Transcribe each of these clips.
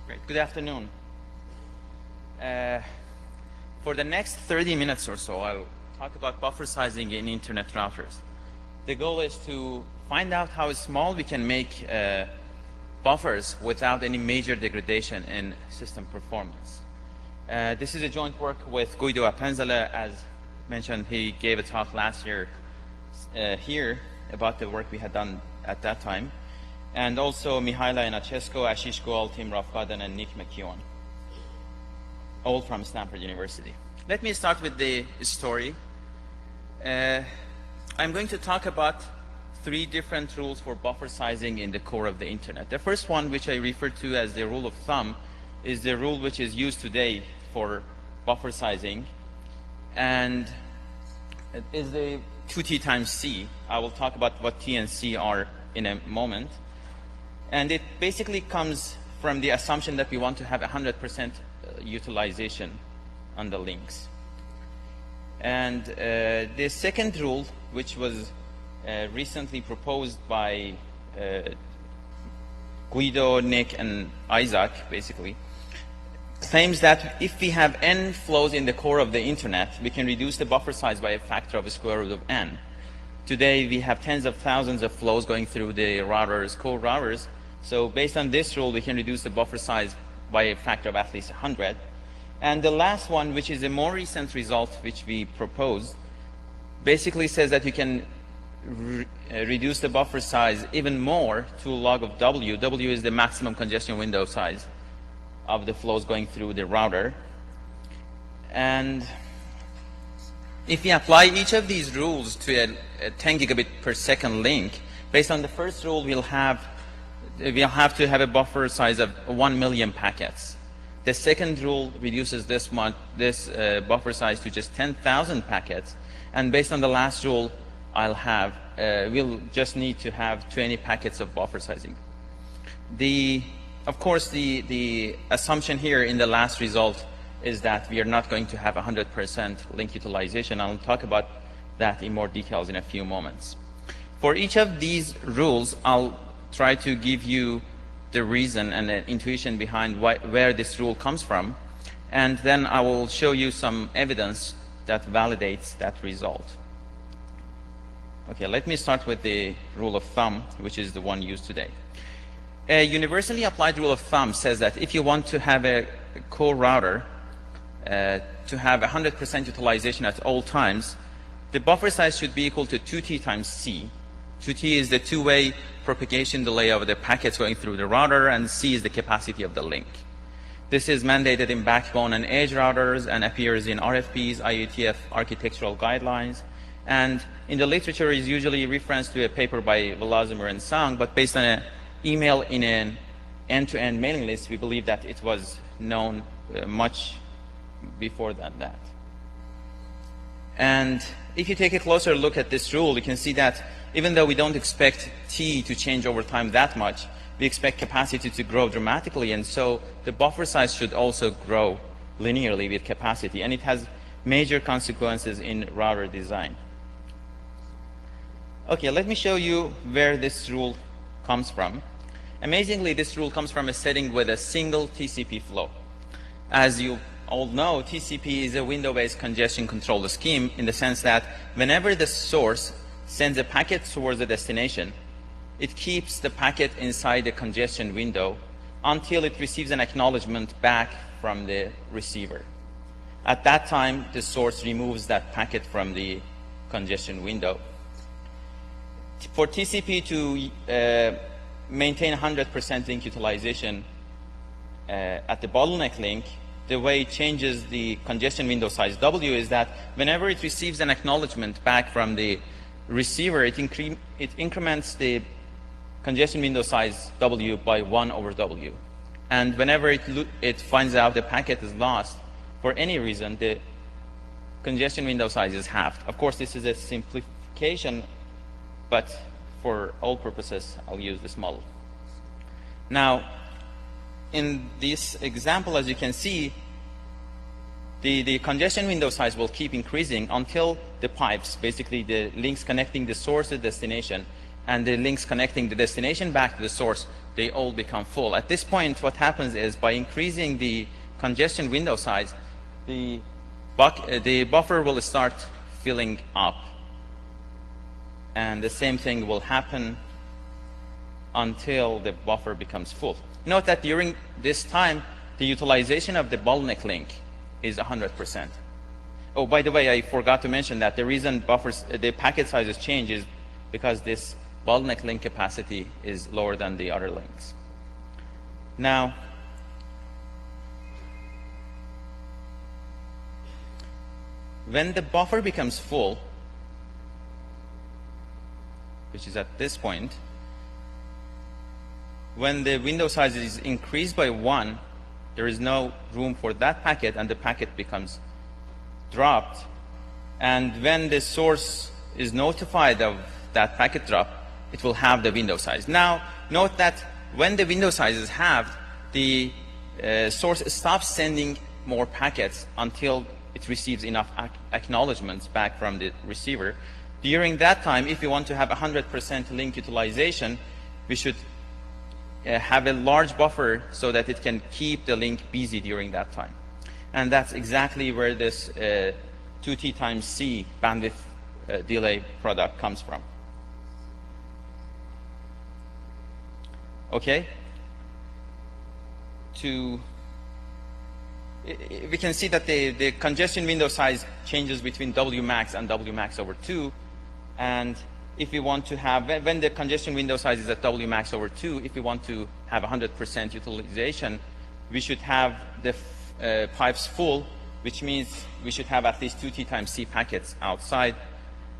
Great. Good afternoon. For the next 30 minutes or so, I'll talk about buffer sizing in internet routers. The goal is to find out how small we can make buffers without any major degradation in system performance. This is a joint work with Guido Appenzele. As mentioned, he gave a talk last year here about the work we had done at that time. And also Mihaila Yanachescu, Ashish Goel, Tim Rafkadan, and Nick McKeown, all from Stanford University. Let me start with the story. I'm going to talk about 3 different rules for buffer sizing in the core of the internet. The first one, which I refer to as the rule of thumb, is the rule which is used today for buffer sizing, and it is the 2T times C. I will talk about what T and C are in a moment. And it basically comes from the assumption that we want to have 100% utilization on the links. And the second rule, which was recently proposed by Guido, Nick, and Isaac, basically, claims that if we have n flows in the core of the internet, we can reduce the buffer size by a factor of the square root of n. Today, we have tens of thousands of flows going through the routers, core routers. So based on this rule, we can reduce the buffer size by a factor of at least 100. And the last one, which is a more recent result, which we proposed, basically says that you can reduce the buffer size even more to log of W. W is the maximum congestion window size of the flows going through the router. And if we apply each of these rules to a 10 gigabit per second link, based on the first rule, we'll have to have a buffer size of 1 million packets. The second rule reduces this buffer size to just 10,000 packets. And based on the last rule, we'll just need to have 20 packets of buffer sizing. Of course, the assumption here in the last result is that we are not going to have 100% link utilization. I'll talk about that in more details in a few moments. For each of these rules, I'll try to give you the reason and the intuition behind where this rule comes from, and then I will show you some evidence that validates that result. Okay, let me start with the rule of thumb, which is the one used today. A universally applied rule of thumb says that if you want to have a core router to have 100% utilization at all times, the buffer size should be equal to 2T times C. 2T is the two-way propagation delay of the packets going through the router, and C is the capacity of the link. This is mandated in backbone and edge routers and appears in RFPs, IETF architectural guidelines. And in the literature is usually reference to a paper by Velazimir and Sang, but based on an email in an end-to-end mailing list, we believe that it was known much before that. And if you take a closer look at this rule, you can see that even though we don't expect T to change over time that much, we expect capacity to grow dramatically, and so the buffer size should also grow linearly with capacity, and it has major consequences in router design. Okay, let me show you where this rule comes from. Amazingly, this rule comes from a setting with a single TCP flow. As you all know, TCP is a window-based congestion control scheme in the sense that whenever the source sends a packet towards the destination, it keeps the packet inside the congestion window until it receives an acknowledgement back from the receiver. At that time, the source removes that packet from the congestion window. For TCP to maintain 100% link utilization at the bottleneck link, the way it changes the congestion window size W is that whenever it receives an acknowledgement back from the receiver, it increments the congestion window size W by 1 over W. And whenever it finds out the packet is lost for any reason, the congestion window size is halved. Of course, this is a simplification, but for all purposes, I'll use this model. Now, in this example, as you can see, the congestion window size will keep increasing until the pipes, basically the links connecting the source to the destination, and the links connecting the destination back to the source, they all become full. At this point, what happens is by increasing the congestion window size, the buffer will start filling up. And the same thing will happen until the buffer becomes full. Note that during this time, the utilization of the bottleneck link is 100%. Oh, by the way, I forgot to mention that the reason the packet sizes change is because this bottleneck link capacity is lower than the other links. Now, when the buffer becomes full, which is at this point, when the window size is increased by 1, there is no room for that packet, and the packet becomes dropped. And when the source is notified of that packet drop, it will have the window size. Now, note that when the window size is halved, the source stops sending more packets until it receives enough acknowledgements back from the receiver. During that time, if you want to have 100% link utilization, we should have a large buffer so that it can keep the link busy during that time. And that's exactly where this 2T times C bandwidth delay product comes from. Okay? We can see that the congestion window size changes between W max and W max over 2. And if we want to have, when the congestion window size is at W max over 2, if we want to have 100% utilization, we should have the pipes full, which means we should have at least 2T times C packets outside.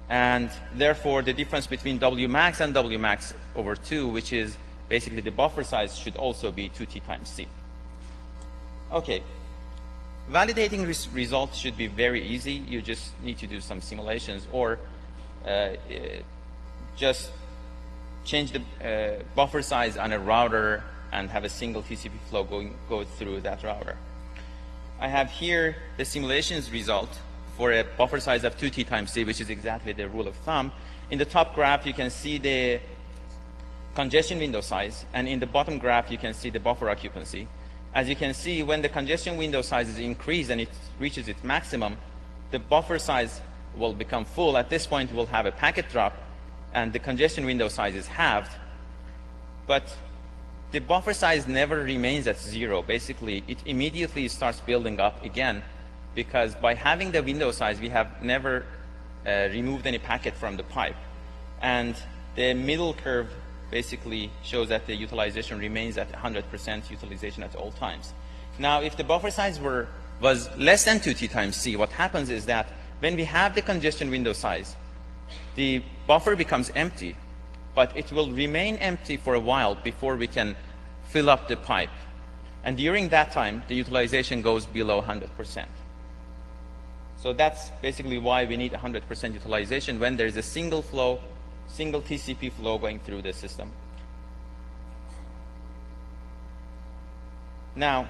And therefore, the difference between W max and W max over 2, which is basically the buffer size, should also be 2T times C. Okay. Validating results should be very easy. You just need to do some simulations, or just change the buffer size on a router and have a single TCP flow go through that router. I have here the simulations result for a buffer size of 2T times C, which is exactly the rule of thumb. In the top graph, you can see the congestion window size, and in the bottom graph, you can see the buffer occupancy. As you can see, when the congestion window size is increased and it reaches its maximum, the buffer size will become full. At this point, we'll have a packet drop, and the congestion window size is halved. But the buffer size never remains at 0. Basically, it immediately starts building up again, because by having the window size, we have never removed any packet from the pipe. And the middle curve basically shows that the utilization remains at 100% utilization at all times. Now, if the buffer size was less than 2T times C, what happens is that when we have the congestion window size, the buffer becomes empty, but it will remain empty for a while before we can fill up the pipe. And during that time, the utilization goes below 100%. So that's basically why we need 100% utilization when there's a single flow, single TCP flow going through the system. Now,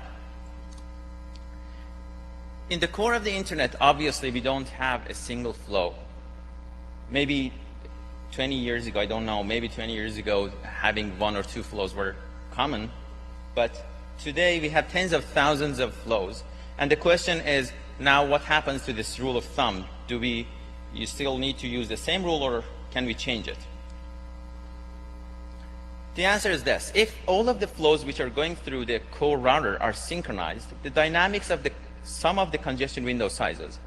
in the core of the internet, obviously, we don't have a single flow. Maybe 20 years ago, I don't know, maybe 20 years ago, having 1 or 2 flows were common. But today, we have tens of thousands of flows. And the question is, now what happens to this rule of thumb? You still need to use the same rule, or can we change it? The answer is this. If all of the flows which are going through the core router are synchronized, the dynamics of the sum of the congestion window sizes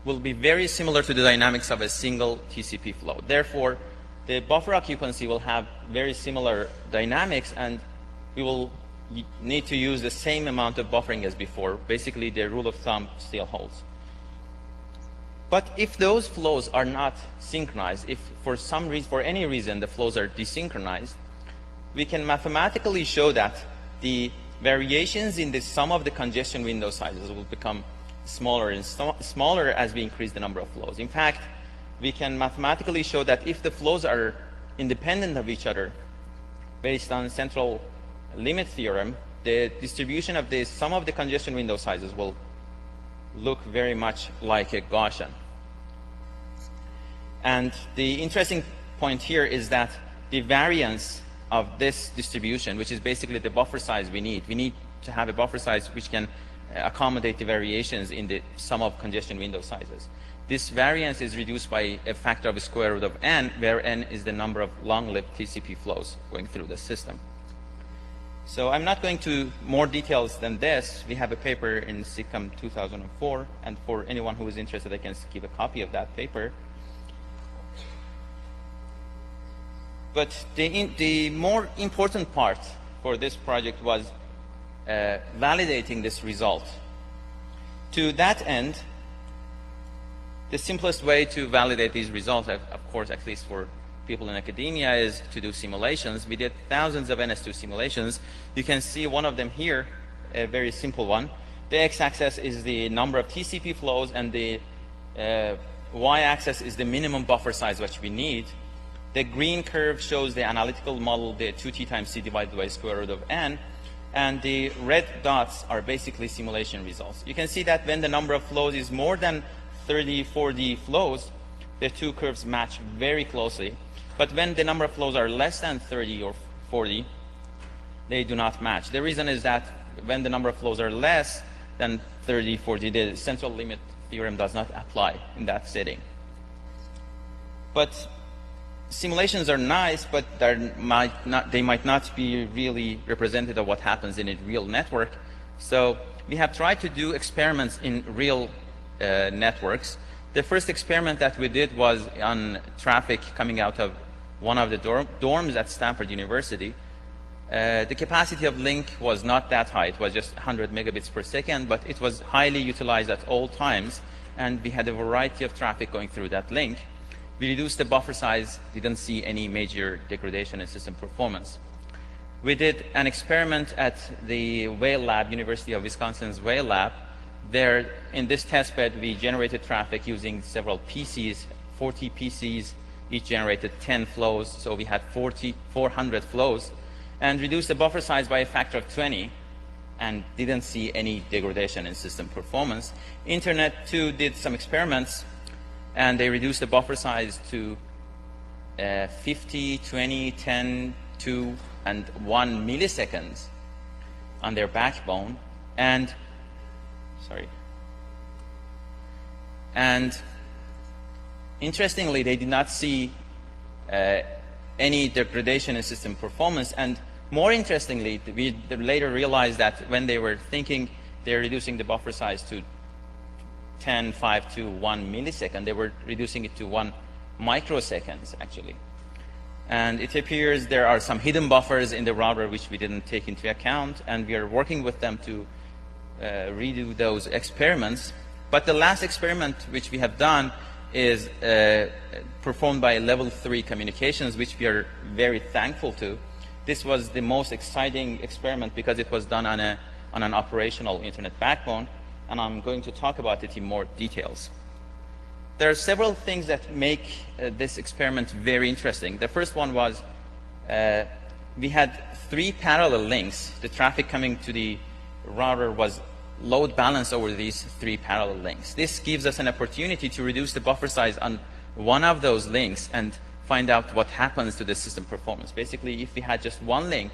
will be very similar to the dynamics of a single TCP flow. Therefore, the buffer occupancy will have very similar dynamics, and we will need to use the same amount of buffering as before. Basically, the rule of thumb still holds. But if those flows are not synchronized, if for some reason, for any reason, the flows are desynchronized, we can mathematically show that the variations in the sum of the congestion window sizes will become smaller and smaller as we increase the number of flows. In fact, we can mathematically show that if the flows are independent of each other, based on central limit theorem, the distribution of the sum of the congestion window sizes will look very much like a Gaussian. And the interesting point here is that the variance of this distribution, which is basically the buffer size we need. We need to have a buffer size which can accommodate the variations in the sum of congestion window sizes. This variance is reduced by a factor of the square root of n, where n is the number of long-lived TCP flows going through the system. So I'm not going to more details than this. We have a paper in SIGCOMM 2004, and for anyone who is interested, I can give a copy of that paper. But the more important part for this project was validating this result. To that end, the simplest way to validate these results, of course, at least for people in academia, is to do simulations. We did thousands of NS2 simulations. You can see one of them here, a very simple one. The x-axis is the number of TCP flows, and the y-axis is the minimum buffer size which we need. The green curve shows the analytical model, the 2t times c divided by square root of n, and the red dots are basically simulation results. You can see that when the number of flows is more than 30, 40 flows, the two curves match very closely. But when the number of flows are less than 30 or 40, they do not match. The reason is that when the number of flows are less than 30, 40, the central limit theorem does not apply in that setting. But simulations are nice, but they might not be really representative of what happens in a real network. So we have tried to do experiments in real networks. The first experiment that we did was on traffic coming out of one of the dorms at Stanford University. The capacity of link was not that high. It was just 100 megabits per second, but it was highly utilized at all times, and we had a variety of traffic going through that link. We reduced the buffer size, didn't see any major degradation in system performance. We did an experiment at the Whale Lab, University of Wisconsin's Whale Lab. There, in this test bed, we generated traffic using several PCs, 40 PCs, each generated 10 flows, so we had 400 flows, and reduced the buffer size by a factor of 20, and didn't see any degradation in system performance. Internet 2 did some experiments, and they reduced the buffer size to 50, 20, 10, 2, and 1 milliseconds on their backbone, and interestingly, they did not see any degradation in system performance. And more interestingly, we later realized that when they were thinking they're reducing the buffer size to 10, 5 to 1 millisecond, they were reducing it to 1 microseconds, actually. And it appears there are some hidden buffers in the router which we didn't take into account, and we are working with them to redo those experiments. But the last experiment which we have done is performed by Level 3 Communications, which we are very thankful to. This was the most exciting experiment because it was done on an operational internet backbone, and I'm going to talk about it in more details. There are several things that make this experiment very interesting. The first one was we had 3 parallel links. The traffic coming to the router was load balanced over these 3 parallel links. This gives us an opportunity to reduce the buffer size on one of those links and find out what happens to the system performance. Basically, if we had just one link,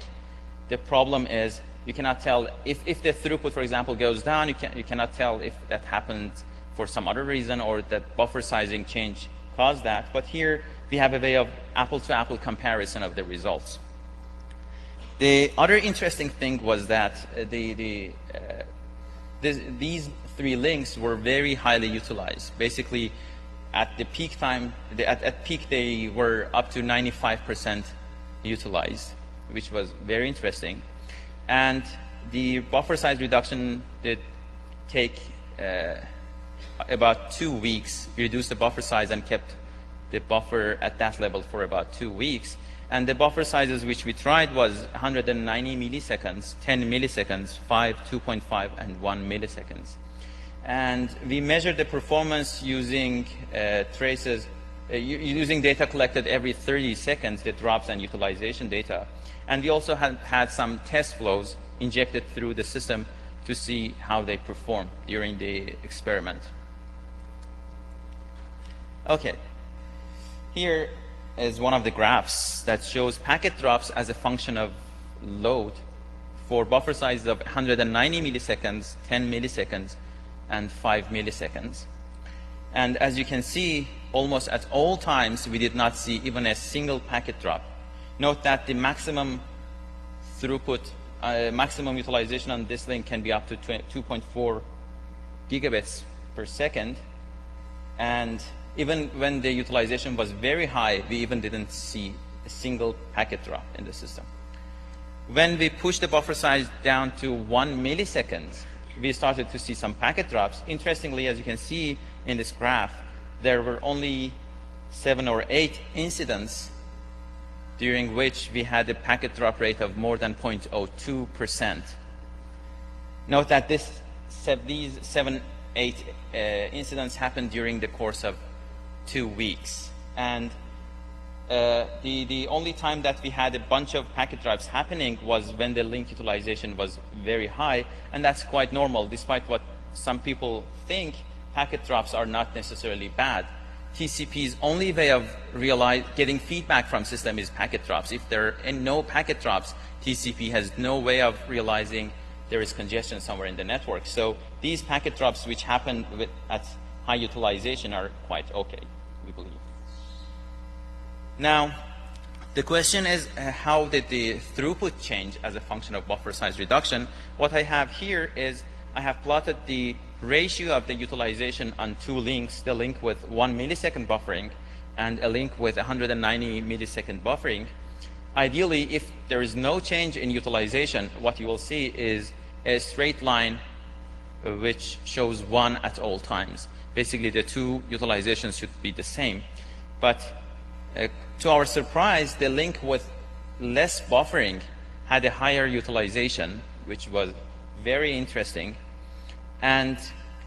the problem is you cannot tell if the throughput, for example, goes down, you cannot tell if that happened for some other reason or that buffer sizing change caused that. But here we have a way of apple-to-apple comparison of the results. The other interesting thing was that these 3 links were very highly utilized. Basically, at the peak time, at peak they were up to 95% utilized, which was very interesting. And the buffer size reduction did take about 2 weeks. We reduced the buffer size and kept the buffer at that level for about 2 weeks. And the buffer sizes which we tried was 190 milliseconds, 10 milliseconds, 5, 2.5, and 1 milliseconds. And we measured the performance using traces, using data collected every 30 seconds, the drops and utilization data. And we also had some test flows injected through the system to see how they perform during the experiment. Okay. Here, is one of the graphs that shows packet drops as a function of load for buffer sizes of 190 milliseconds, 10 milliseconds, and 5 milliseconds. And as you can see, almost at all times, we did not see even a single packet drop. Note that the maximum throughput, maximum utilization on this link can be up to 2.4 gigabits per second. And even when the utilization was very high, we even didn't see a single packet drop in the system. When we pushed the buffer size down to 1 millisecond, we started to see some packet drops. Interestingly, as you can see in this graph, there were only 7 or 8 incidents during which we had a packet drop rate of more than 0.02%. Note that these 7, 8 incidents happened during the course of 2 weeks. And the only time that we had a bunch of packet drops happening was when the link utilization was very high, and that's quite normal. Despite what some people think, packet drops are not necessarily bad. TCP's only way of getting feedback from system is packet drops. If there are no packet drops, TCP has no way of realizing there is congestion somewhere in the network. So these packet drops which happen at high utilization are quite okay, we believe. Now, the question is, how did the throughput change as a function of buffer size reduction? What I have here is I have plotted the ratio of the utilization on 2 links, the link with 1 millisecond buffering and a link with 190 millisecond buffering. Ideally, if there is no change in utilization, what you will see is a straight line which shows 1 at all times. Basically, the 2 utilizations should be the same. But to our surprise, the link with less buffering had a higher utilization, which was very interesting. And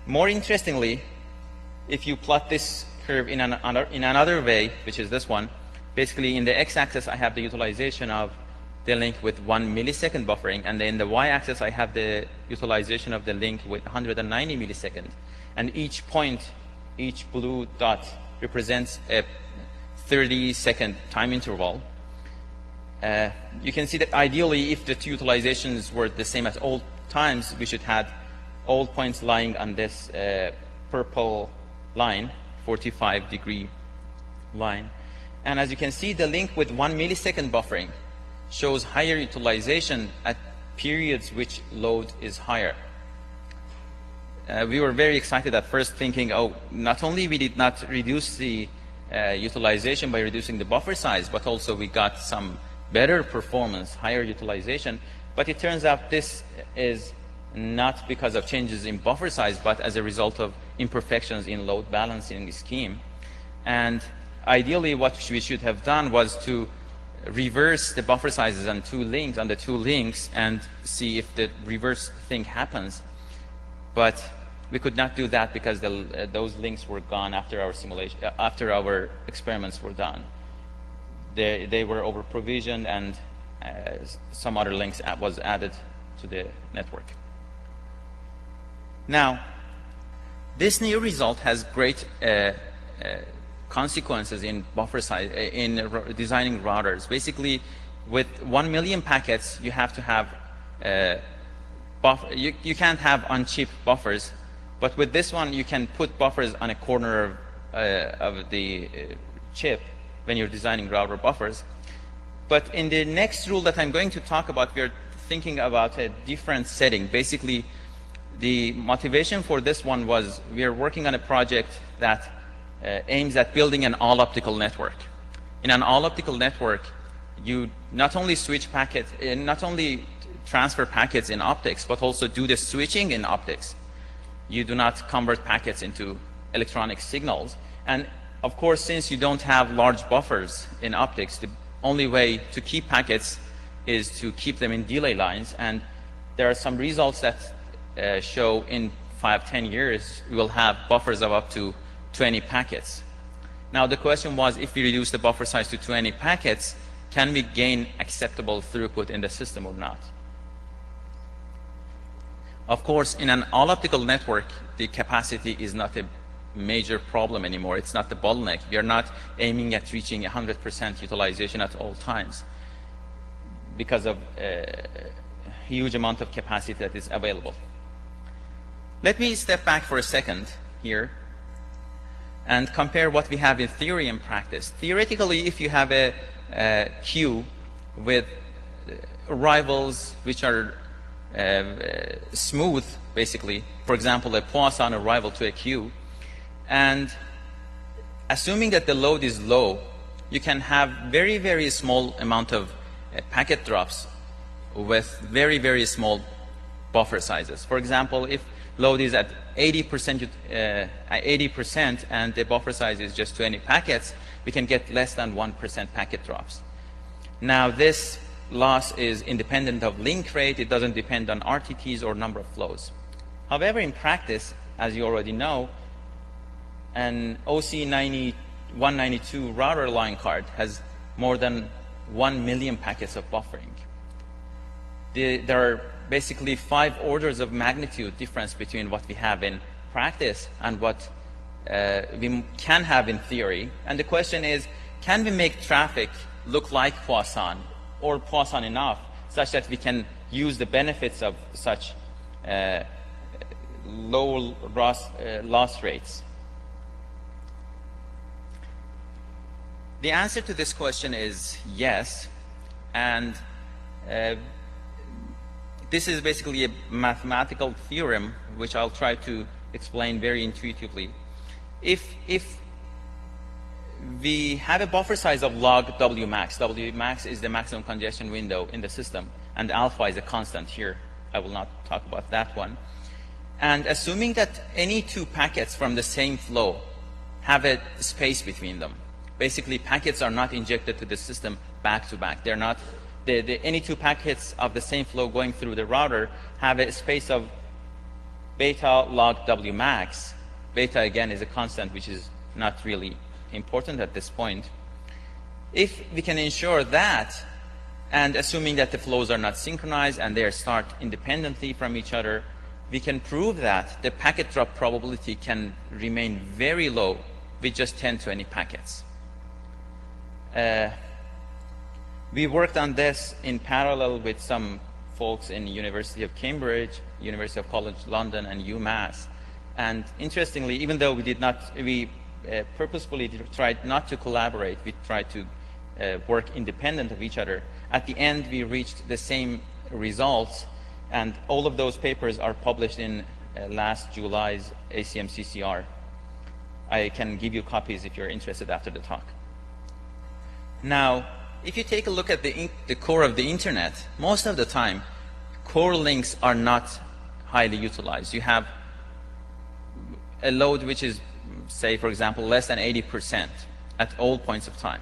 more interestingly, if you plot this curve in another way, which is this one, basically in the x-axis I have the utilization of the link with 1 millisecond buffering, and then in the y-axis I have the utilization of the link with 190 milliseconds. And each point, each blue dot represents a 30-second time interval. You can see that ideally, if the 2 utilizations were the same at all times, we should have all points lying on this purple line, 45-degree line. And as you can see, the link with 1 millisecond buffering shows higher utilization at periods which load is higher. We were very excited at first, thinking, oh, not only we did not reduce the utilization by reducing the buffer size, but also we got some better performance, higher utilization. But it turns out this is not because of changes in buffer size, but as a result of imperfections in load balancing scheme. And ideally, what we should have done was to reverse the buffer sizes on the two links and see if the reverse thing happens. But we could not do that because those links were gone after our simulation, after our experiments were done. They were over provisioned, and some other links was added to the network. Now, this new result has great consequences in buffer size, in designing routers. Basically, with 1 million packets, you have to have you can't have on-chip buffers, but with this one, you can put buffers on a corner of the chip when you're designing router buffers. But in the next rule that I'm going to talk about, we're thinking about a different setting. Basically, the motivation for this one was we are working on a project that aims at building an all-optical network. In an all-optical network, you not only switch packets, not only transfer packets in optics, but also do the switching in optics. You do not convert packets into electronic signals. And of course, since you don't have large buffers in optics, the only way to keep packets is to keep them in delay lines. And there are some results that show in 5-10 years, we will have buffers of up to 20 packets. Now, the question was, if we reduce the buffer size to 20 packets, can we gain acceptable throughput in the system or not? Of course, in an all-optical network, the capacity is not a major problem anymore. It's not the bottleneck. We are not aiming at reaching 100% utilization at all times because of a huge amount of capacity that is available. Let me step back for a second here and compare what we have in theory and practice. Theoretically, if you have a queue with arrivals which are smooth, basically, for example, a Poisson arrival to a queue, and assuming that the load is low, you can have very, very small amount of packet drops with very, very small buffer sizes. For example, if load is at 80% and the buffer size is just 20 packets, we can get less than 1% packet drops. Now, this loss is independent of link rate. It doesn't depend on RTTs or number of flows. However, in practice, as you already know, an OC192 router line card has more than 1 million packets of buffering. There are basically 5 orders of magnitude difference between what we have in practice and what we can have in theory. And the question is, can we make traffic look like Poisson or Poisson enough such that we can use the benefits of such low loss rates? The answer to this question is yes, and this is basically a mathematical theorem which I'll try to explain very intuitively. If we have a buffer size of log W max is the maximum congestion window in the system, and alpha is a constant here. I will not talk about that one. And assuming that any 2 packets from the same flow have a space between them, basically packets are not injected to the system back to back. They're not, any 2 packets of the same flow going through the router have a space of beta log W max. Beta, again, is a constant which is not really important at this point. If we can ensure that, and assuming that the flows are not synchronized and they start independently from each other, we can prove that the packet drop probability can remain very low with just 10-20 packets. We worked on this in parallel with some folks in University of Cambridge, University of College London, and UMass. And interestingly, even though we purposefully tried not to collaborate, we tried to work independent of each other. At the end, we reached the same results, and all of those papers are published in last July's ACM-CCR. I can give you copies if you're interested after the talk. Now, if you take a look at the core of the internet, most of the time, core links are not highly utilized. You have a load which is, say, for example, less than 80% at all points of time.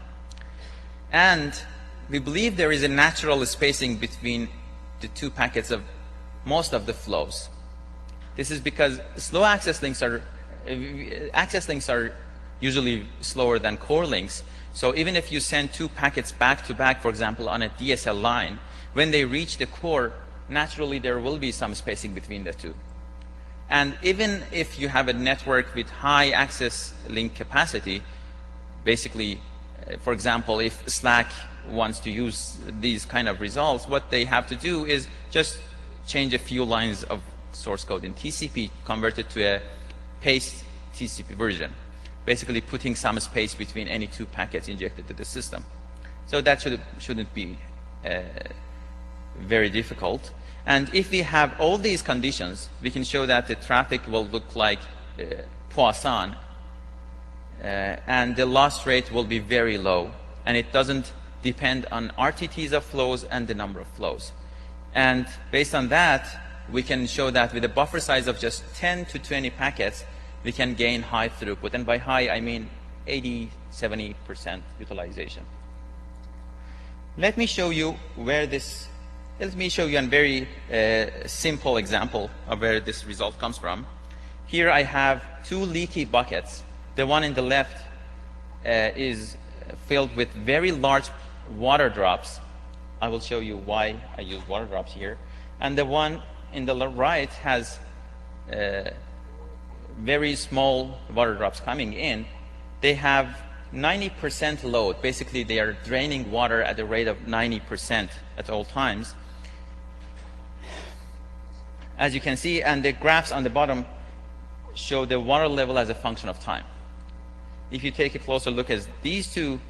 And we believe there is a natural spacing between the 2 packets of most of the flows. This is because slow access links are usually slower than core links. So even if you send 2 packets back to back, for example, on a DSL line, when they reach the core, naturally there will be some spacing between the 2. And even if you have a network with high access link capacity, basically, for example, if Slack wants to use these kind of results, what they have to do is just change a few lines of source code in TCP, convert it to a paste TCP version, basically putting some space between any 2 packets injected to the system. So that shouldn't be very difficult. And if we have all these conditions, we can show that the traffic will look like Poisson, and the loss rate will be very low, and it doesn't depend on RTTs of flows and the number of flows. And based on that, we can show that with a buffer size of just 10 to 20 packets, we can gain high throughput. And by high, I mean 80–70% utilization. Let me show you a very simple example of where this result comes from. Here I have 2 leaky buckets. The one in the left is filled with very large water drops. I will show you why I use water drops here. And the one in the right has very small water drops coming in, they have 90% load. Basically, they are draining water at a rate of 90% at all times. As you can see, and the graphs on the bottom show the water level as a function of time. If you take a closer look at these two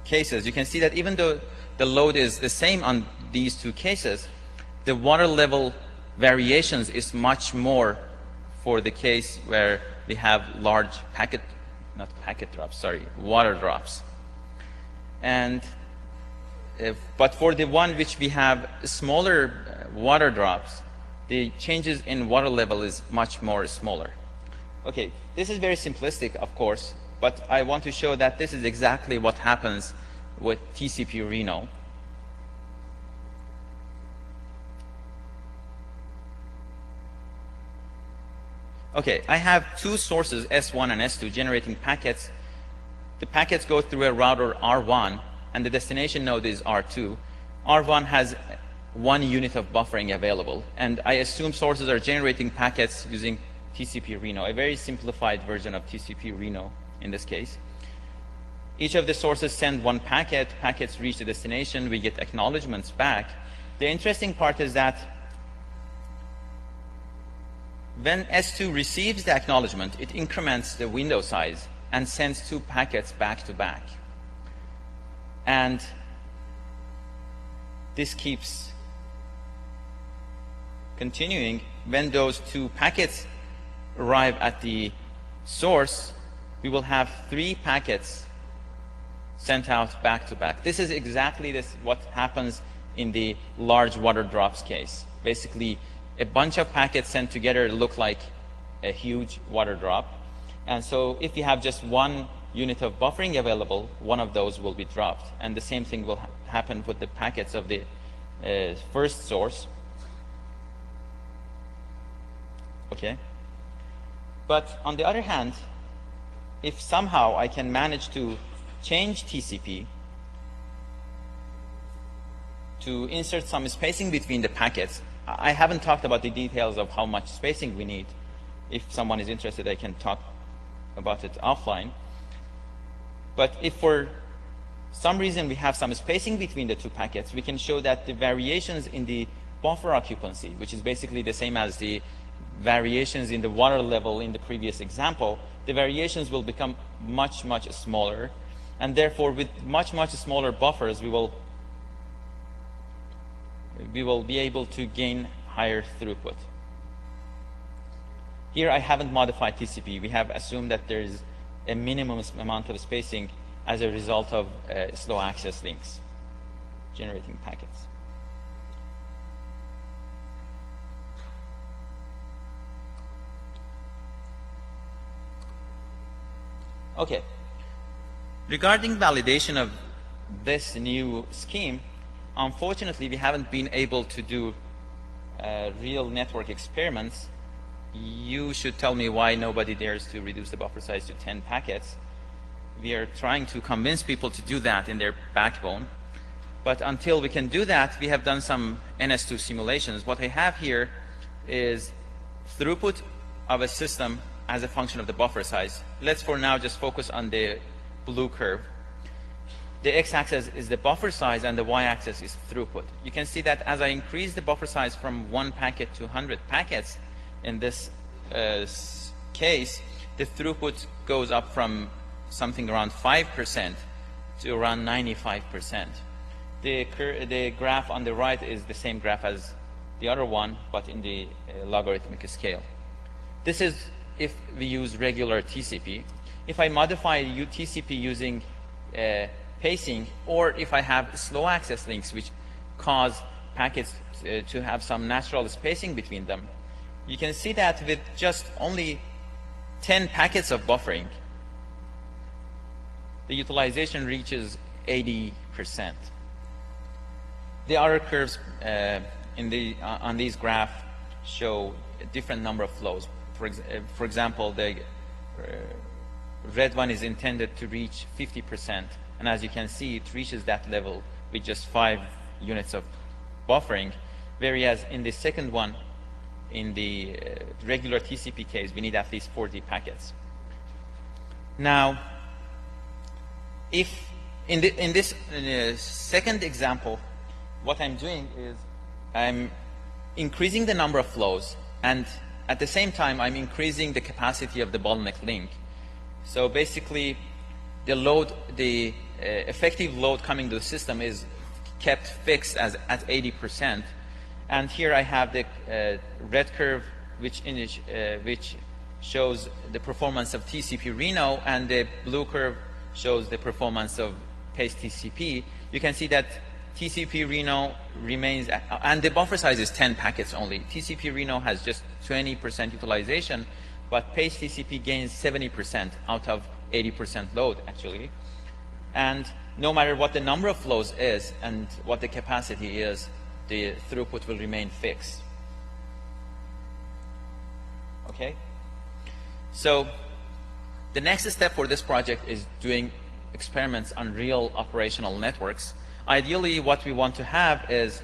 cases, you can see that even though the load is the same on these two cases, the water level variations is much more for the case where we have large water drops. And but for the one which we have smaller water drops, the changes in water level is much more smaller. Okay, this is very simplistic, of course, but I want to show that this is exactly what happens with TCP Reno. Okay, I have two sources, S1 and S2, generating packets. The packets go through a router R1, and the destination node is R2. R1 has 1 unit of buffering available, and I assume sources are generating packets using TCP Reno, a very simplified version of TCP Reno in this case. Each of the sources send 1 packet. Packets reach the destination. We get acknowledgements back. The interesting part is that when S2 receives the acknowledgement, it increments the window size and sends 2 packets back to back. And this keeps continuing. When those 2 packets arrive at the source, we will have 3 packets sent out back to back. This is exactly what happens in the large water drops case. Basically, a bunch of packets sent together look like a huge water drop. And so if you have just 1 unit of buffering available, one of those will be dropped. And the same thing will happen with the packets of the first source. Okay. But on the other hand, if somehow I can manage to change TCP to insert some spacing between the packets, I haven't talked about the details of how much spacing we need. If someone is interested, I can talk about it offline. But if for some reason we have some spacing between the 2 packets, we can show that the variations in the buffer occupancy, which is basically the same as the variations in the water level in the previous example, the variations will become much, much smaller. And therefore, with much, much smaller buffers, we will be able to gain higher throughput. Here, I haven't modified TCP. We have assumed that there is a minimum amount of spacing as a result of slow access links generating packets. Okay. Regarding validation of this new scheme, unfortunately, we haven't been able to do real network experiments. You should tell me why nobody dares to reduce the buffer size to 10 packets. We are trying to convince people to do that in their backbone. But until we can do that, we have done some NS2 simulations. What I have here is throughput of a system as a function of the buffer size. Let's for now just focus on the blue curve. The x-axis is the buffer size and the y-axis is throughput. You can see that as I increase the buffer size from 1 packet to 100 packets, in this case, the throughput goes up from something around 5% to around 95%. The graph on the right is the same graph as the other one, but in the logarithmic scale. This is if we use regular TCP. If I modify TCP using pacing, or if I have slow access links which cause packets to have some natural spacing between them, you can see that with just only 10 packets of buffering, the utilization reaches 80%. The other curves on these graphs show a different number of flows. For example, the red one is intended to reach 50%, and as you can see, it reaches that level with just 5 units of buffering, whereas in the second one, in the regular TCP case, we need at least 40 packets. Now, if in this second example, what I'm doing is I'm increasing the number of flows, and at the same time, I'm increasing the capacity of the bottleneck link. So basically, the load, the effective load coming to the system is kept fixed as at 80%. And here I have the red curve, which shows the performance of TCP Reno, and the blue curve shows the performance of paste TCP. You can see that TCP Reno remains, and the buffer size is 10 packets only. TCP Reno has just 20% utilization, but paste TCP gains 70% out of 80% load, actually. And no matter what the number of flows is and what the capacity is, the throughput will remain fixed. Okay? So the next step for this project is doing experiments on real operational networks. Ideally, what we want to have is,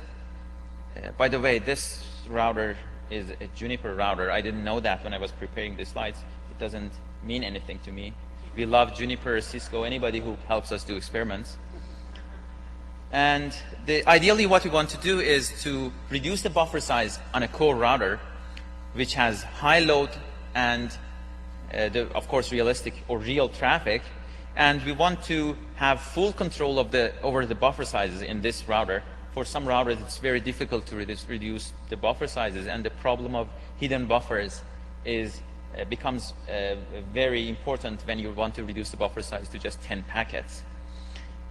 by the way, this router is a Juniper router. I didn't know that when I was preparing the slides. It doesn't mean anything to me. We love Juniper, Cisco, anybody who helps us do experiments. And ideally, what we want to do is to reduce the buffer size on a core router, which has high load and, of course, realistic or real traffic. And we want to have full control of over the buffer sizes in this router. For some routers, it's very difficult to reduce the buffer sizes, and the problem of hidden buffers becomes very important when you want to reduce the buffer size to just 10 packets.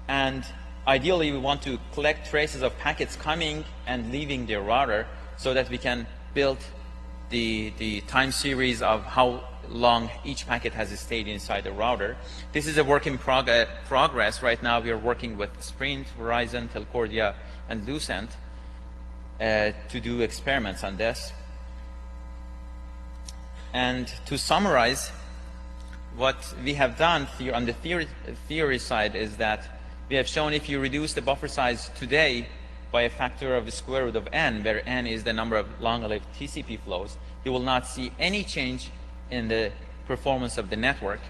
And ideally, we want to collect traces of packets coming and leaving the router so that we can build the time series of how long each packet has stayed inside the router. This is a work in progress. Right now, we are working with Sprint, Verizon, Telcordia, and Lucent to do experiments on this. And to summarize, what we have done on the theory side is that we have shown if you reduce the buffer size today by a factor of the square root of n, where n is the number of long-lived TCP flows, you will not see any change in the performance of the network.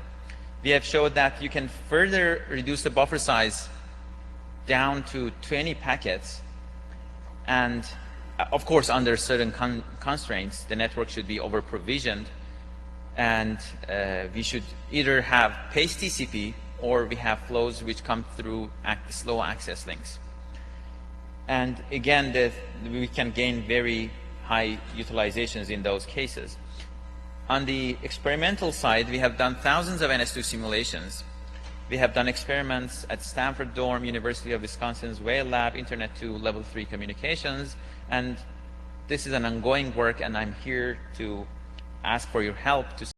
We have showed that you can further reduce the buffer size down to 20 packets, and of course, under certain constraints, the network should be over-provisioned, and we should either have paste TCP or we have flows which come through slow access links. And again, we can gain very high utilizations in those cases. On the experimental side, we have done thousands of NS2 simulations. We have done experiments at Stanford Dorm, University of Wisconsin's Whale Lab, Internet to Level 3 communications, and this is an ongoing work, and I'm here to ask for your help to